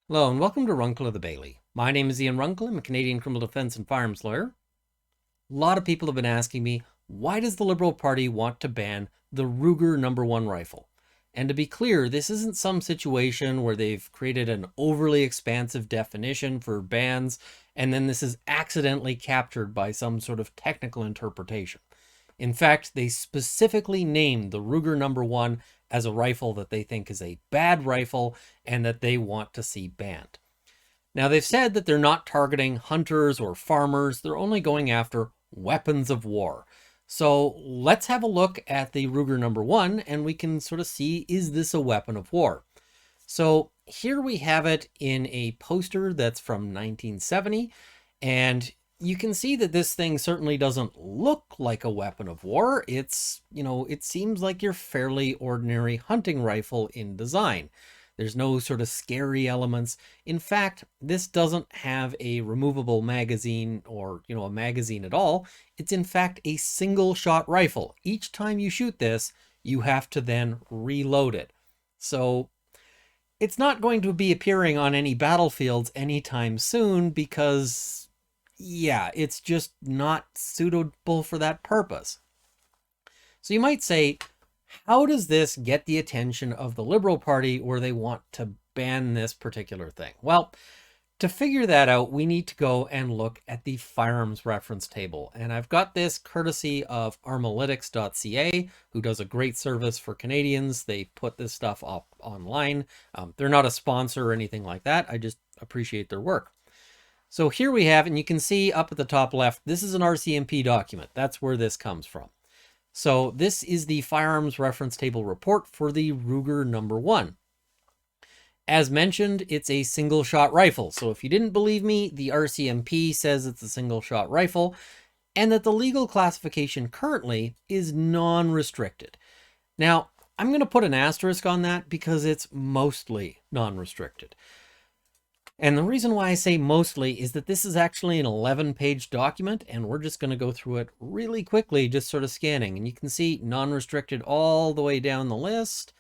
Hello and welcome to Runkle of the Bailey. My name is Ian Runkle. I'm a Canadian criminal defense and firearms lawyer. A lot of people have been asking me, why does the Liberal Party want to ban the Ruger #1 rifle? And to be clear, this isn't some situation where they've created an overly expansive definition for bans and then this is accidentally captured by some sort of technical interpretation. In fact, they specifically named the Ruger #1 as a rifle that they think is a bad rifle and that they want to see banned. Now, they've said that they're not targeting hunters or farmers. They're only going after weapons of war. So let's have a look at the Ruger #1 and we can sort of see, is this a weapon of war? So here we have it in a poster that's from 1970, and you can see that this thing certainly doesn't look like a weapon of war. It's, it seems like your fairly ordinary hunting rifle in design. There's no sort of scary elements. In fact, this doesn't have a removable magazine or, a magazine at all. It's in fact a single shot rifle. Each time you shoot this, you have to then reload it. So it's not going to be appearing on any battlefields anytime soon because, yeah, it's just not suitable for that purpose. So you might say, how does this get the attention of the Liberal Party where they want to ban this particular thing? Well, to figure that out, we need to go and look at the firearms reference table. And I've got this courtesy of armalytics.ca, who does a great service for Canadians. They put this stuff up online. They're not a sponsor or anything like that. I just appreciate their work. So here we have, and you can see up at the top left, this is an RCMP document. That's where this comes from. So this is the firearms reference table report for the Ruger #1. As mentioned, it's a single shot rifle. So if you didn't believe me, the RCMP says it's a single shot rifle and that the legal classification currently is non-restricted. Now, I'm going to put an asterisk on that because it's mostly non-restricted. And the reason why I say mostly is that this is actually an 11-page document, and we're just going to go through it really quickly, just sort of scanning. And you can see non-restricted all the way down the list.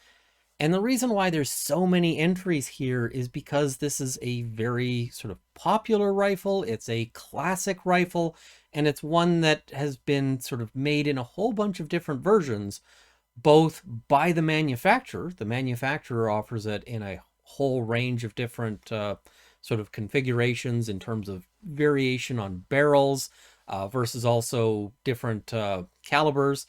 And the reason why there's so many entries here is because this is a very sort of popular rifle. It's a classic rifle, and it's one that has been sort of made in a whole bunch of different versions, both by the manufacturer. The manufacturer offers it in a whole range of different sort of configurations in terms of variation on barrels versus also different calibers,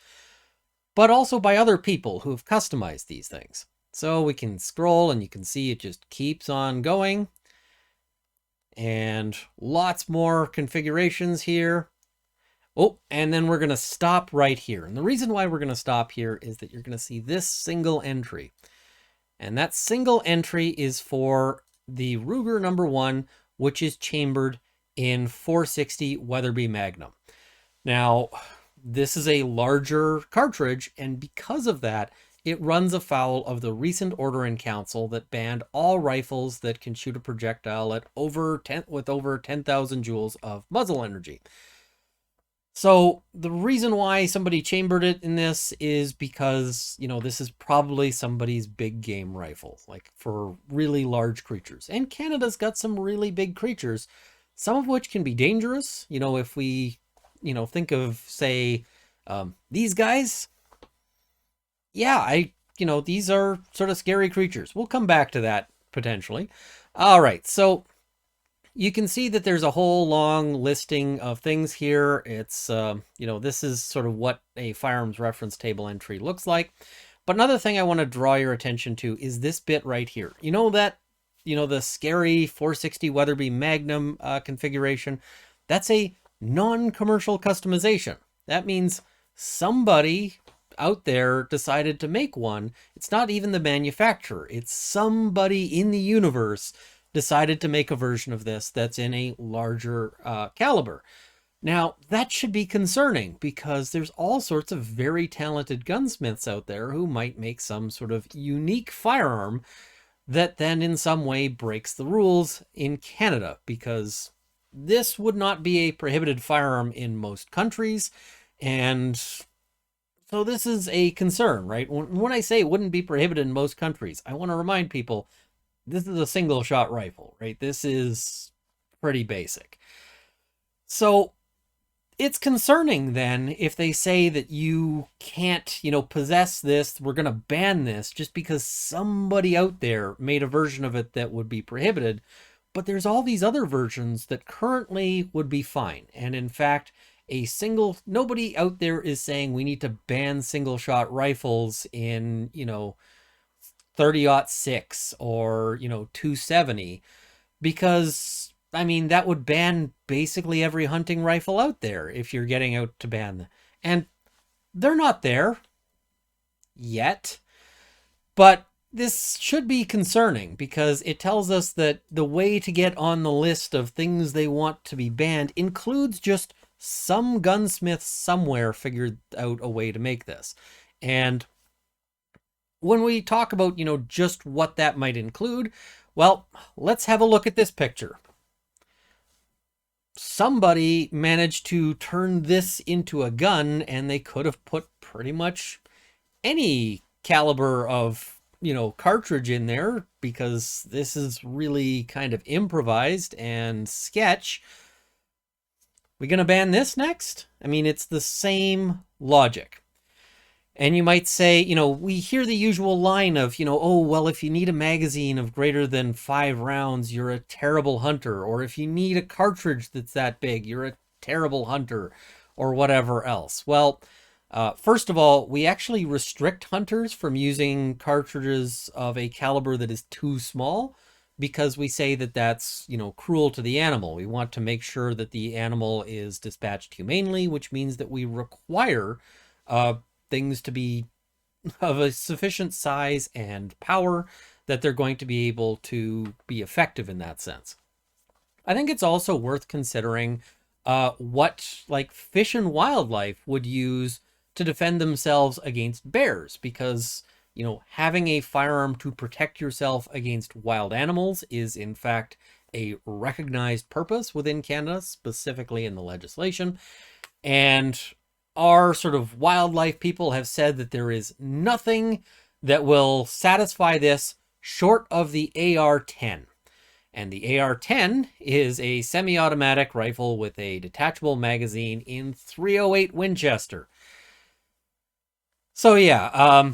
but also by other people who have customized these things. So we can scroll and you can see it just keeps on going. And lots more configurations here. Oh, and then we're going to stop right here. And the reason why we're going to stop here is that you're going to see this single entry. And that single entry is for the Ruger #1, which is chambered in .460 Weatherby Magnum. Now, this is a larger cartridge, and because of that, it runs afoul of the recent order in council that banned all rifles that can shoot a projectile at with over 10,000 joules of muzzle energy. So the reason why somebody chambered it in this is because, this is probably somebody's big game rifle, like for really large creatures. And Canada's got some really big creatures, some of which can be dangerous. If we, think of, say, these guys. Yeah, these are sort of scary creatures. We'll come back to that potentially. All right, so you can see that there's a whole long listing of things here. It's, this is sort of what a firearms reference table entry looks like. But another thing I want to draw your attention to is this bit right here. The scary .460 Weatherby Magnum configuration, that's a non-commercial customization. That means somebody out there decided to make one. It's not even the manufacturer. It's somebody in the universe decided to make a version of this that's in a larger caliber. Now, that should be concerning because there's all sorts of very talented gunsmiths out there who might make some sort of unique firearm that then in some way breaks the rules in Canada, because this would not be a prohibited firearm in most countries. And so this is a concern, right? When I say it wouldn't be prohibited in most countries, I want to remind people this is a single shot rifle, right? This is pretty basic. So it's concerning then if they say that you can't, possess this, we're going to ban this just because somebody out there made a version of it that would be prohibited. But there's all these other versions that currently would be fine. And in fact, nobody out there is saying we need to ban single shot rifles in, 30-06 or, 270, because I mean, that would ban basically every hunting rifle out there if you're getting out to ban them. And they're not there yet. But this should be concerning because it tells us that the way to get on the list of things they want to be banned includes just some gunsmith somewhere figured out a way to make this. And when we talk about, just what that might include, well, let's have a look at this picture. Somebody managed to turn this into a gun, and they could have put pretty much any caliber of, cartridge in there, because this is really kind of improvised and sketch. We gonna ban this next? I mean, it's the same logic. And you might say, we hear the usual line of, oh, well, if you need a magazine of greater than 5 rounds, you're a terrible hunter. Or if you need a cartridge that's that big, you're a terrible hunter, or whatever else. Well, first of all, we actually restrict hunters from using cartridges of a caliber that is too small, because we say that that's, cruel to the animal. We want to make sure that the animal is dispatched humanely, which means that we require things to be of a sufficient size and power that they're going to be able to be effective in that sense. I think it's also worth considering what Fish and Wildlife would use to defend themselves against bears, because having a firearm to protect yourself against wild animals is in fact a recognized purpose within Canada, specifically in the legislation. And our sort of wildlife people have said that there is nothing that will satisfy this short of the AR-10. And the AR-10 is a semi-automatic rifle with a detachable magazine in .308 Winchester. So yeah,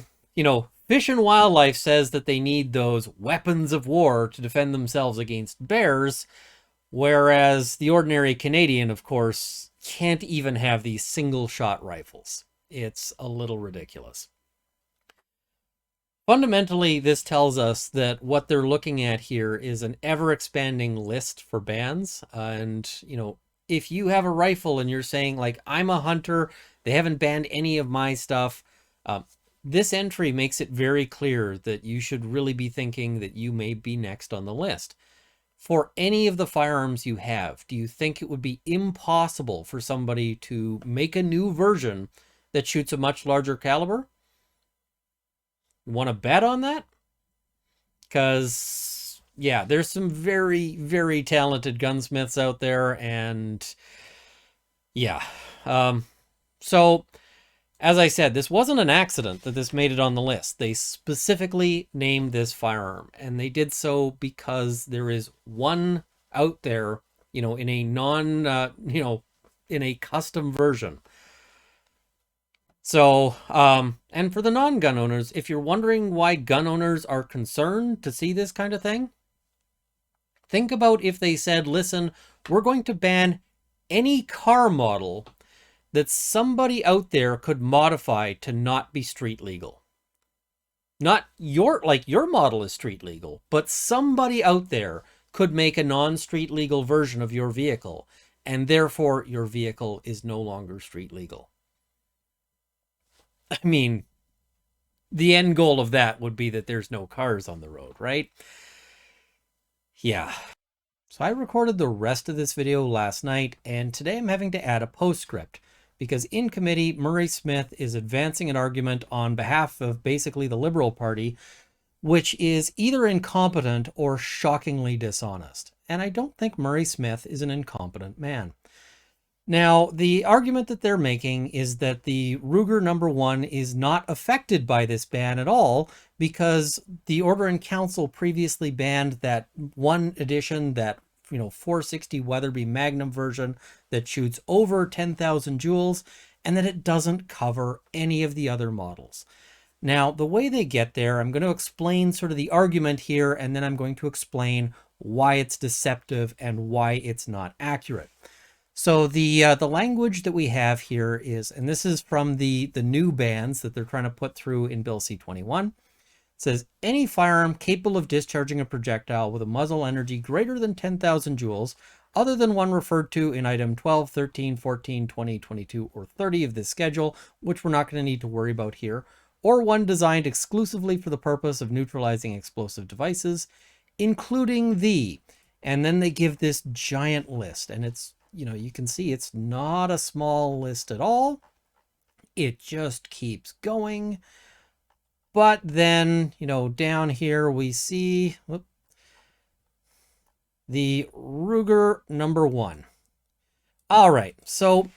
Fish and Wildlife says that they need those weapons of war to defend themselves against bears, whereas the ordinary Canadian, of course, can't even have these single-shot rifles. It's a little ridiculous. Fundamentally, this tells us that what they're looking at here is an ever-expanding list for bans. And, if you have a rifle and you're saying, I'm a hunter, they haven't banned any of my stuff, this entry makes it very clear that you should really be thinking that you may be next on the list. For any of the firearms you have, do you think it would be impossible for somebody to make a new version that shoots a much larger caliber? Want to bet on that? Because, yeah, there's some very, very talented gunsmiths out there, and yeah. So, as I said, this wasn't an accident that this made it on the list. They specifically named this firearm, and they did so because there is one out there, in a in a custom version. So, and for the non-gun owners, if you're wondering why gun owners are concerned to see this kind of thing, think about if they said, listen, we're going to ban any car model that somebody out there could modify to not be street legal. Not your model is street legal, but somebody out there could make a non-street legal version of your vehicle, and therefore your vehicle is no longer street legal. I mean, the end goal of that would be that there's no cars on the road, right? Yeah. So I recorded the rest of this video last night, and today I'm having to add a postscript, because in committee, Murray Smith is advancing an argument on behalf of basically the Liberal Party, which is either incompetent or shockingly dishonest. And I don't think Murray Smith is an incompetent man. Now, the argument that they're making is that the Ruger number one is not affected by this ban at all because the Order in Council previously banned that one edition, that 460 Weatherby Magnum version that shoots over 10,000 joules, and that it doesn't cover any of the other models. Now, the way they get there, I'm going to explain sort of the argument here, and then I'm going to explain why it's deceptive and why it's not accurate. So the language that we have here is, and this is from the new bans that they're trying to put through in Bill C-21. It says, any firearm capable of discharging a projectile with a muzzle energy greater than 10,000 joules, other than one referred to in item 12, 13, 14, 20, 22, or 30 of this schedule, which we're not going to need to worry about here, or one designed exclusively for the purpose of neutralizing explosive devices, including the, and then they give this giant list, and it's, you can see it's not a small list at all. It just keeps going. But then, down here we see the Ruger number one. All right, so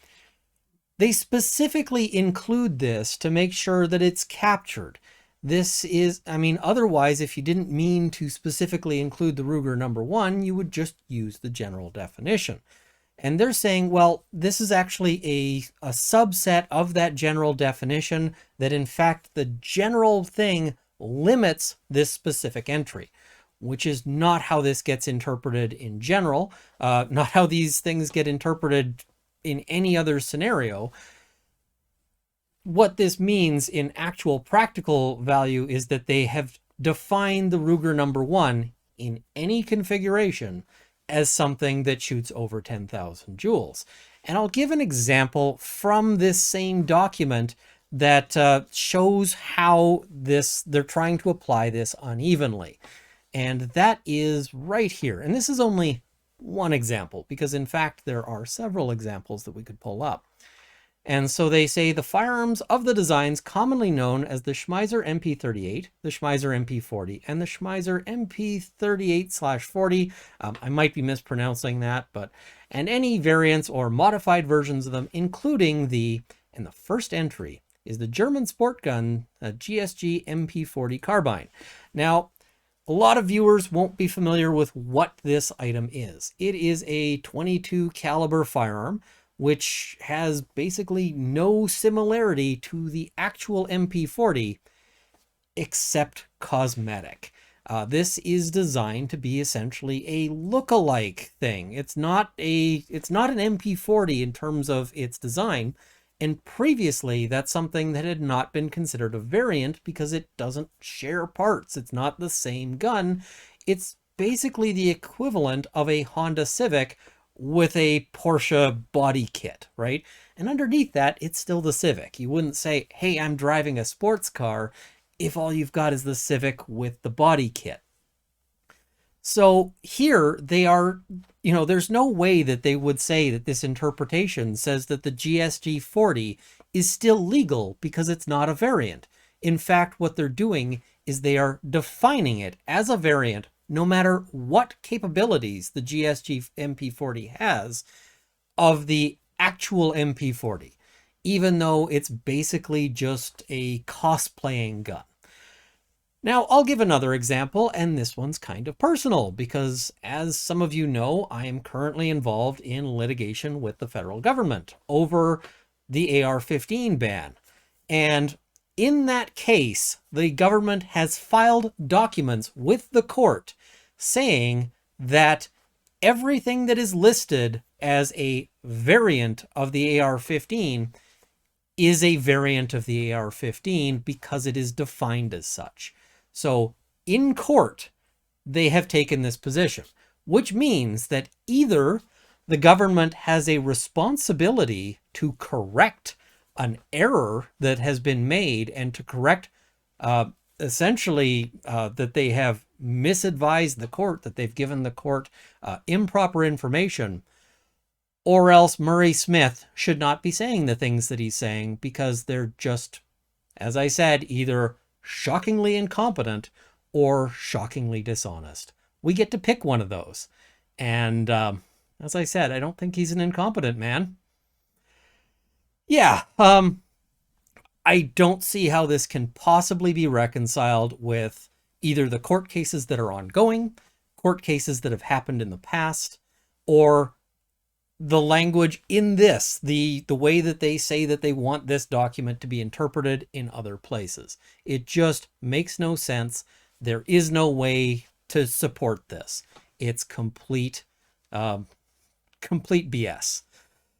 they specifically include this to make sure that it's captured. This is, otherwise, if you didn't mean to specifically include the Ruger number one, you would just use the general definition. And they're saying, well, this is actually a subset of that general definition, that in fact the general thing limits this specific entry, which is not how this gets interpreted in general, not how these things get interpreted in any other scenario. What this means in actual practical value is that they have defined the Ruger number one in any configuration as something that shoots over 10,000 joules. And I'll give an example from this same document that shows how they're trying to apply this unevenly. And that is right here. And this is only one example, because in fact there are several examples that we could pull up. And so they say the firearms of the designs commonly known as the Schmeiser MP38, the Schmeiser MP40, and the Schmeiser MP38/40, I might be mispronouncing that, and any variants or modified versions of them, including and the first entry is the German sport gun, GSG MP40 carbine. Now, a lot of viewers won't be familiar with what this item is. It is a .22 caliber firearm, which has basically no similarity to the actual MP40 except cosmetic. This is designed to be essentially a look-alike thing. It's not an MP40 in terms of its design, and previously that's something that had not been considered a variant because it doesn't share parts. It's not the same gun. It's basically the equivalent of a Honda Civic with a Porsche body kit, right? And underneath that, it's still the Civic. You wouldn't say, hey, I'm driving a sports car, if all you've got is the Civic with the body kit. So here they are, there's no way that they would say that this interpretation says that the GSG 40 is still legal because it's not a variant. In fact, what they're doing is they are defining it as a variant no matter what capabilities the GSG MP40 has of the actual MP40, even though it's basically just a cosplaying gun. Now, I'll give another example, and this one's kind of personal because, as some of you know, I am currently involved in litigation with the federal government over the AR-15 ban. And in that case, the government has filed documents with the court saying that everything that is listed as a variant of the AR-15 is a variant of the AR-15 because it is defined as such. So in court, they have taken this position, which means that either the government has a responsibility to correct an error that has been made and to correct essentially that they have misadvised the court, that they've given the court improper information, or else Murray Smith should not be saying the things that he's saying because they're just, as I said, either shockingly incompetent or shockingly dishonest. We get to pick one of those. And as I said, I don't think he's an incompetent man. Yeah, I don't see how this can possibly be reconciled with either the court cases that are ongoing, court cases that have happened in the past, or the language in this, the way that they say that they want this document to be interpreted in other places. It just makes no sense. There is no way to support this. It's complete BS.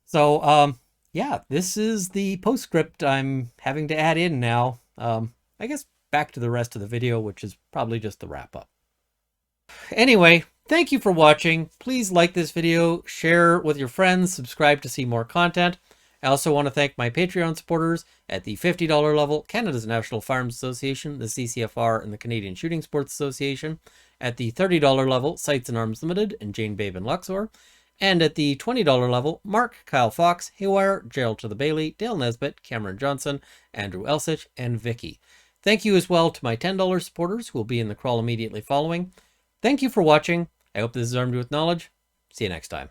So, yeah, this is the postscript I'm having to add in now. I guess back to the rest of the video, which is probably just the wrap up. Anyway, thank you for watching. Please like this video, share with your friends, subscribe to see more content. I also want to thank my Patreon supporters at the $50 level, Canada's National Firearms Association, the CCFR, and the Canadian Shooting Sports Association. At the $30 level, Sights and Arms Limited and Jane Babe and Luxor. And at the $20 level, Mark, Kyle Fox, Haywire, Gerald to the Bailey, Dale Nesbitt, Cameron Johnson, Andrew Elsich, and Vicky. Thank you as well to my $10 supporters who will be in the crawl immediately following. Thank you for watching. I hope this has armed you with knowledge. See you next time.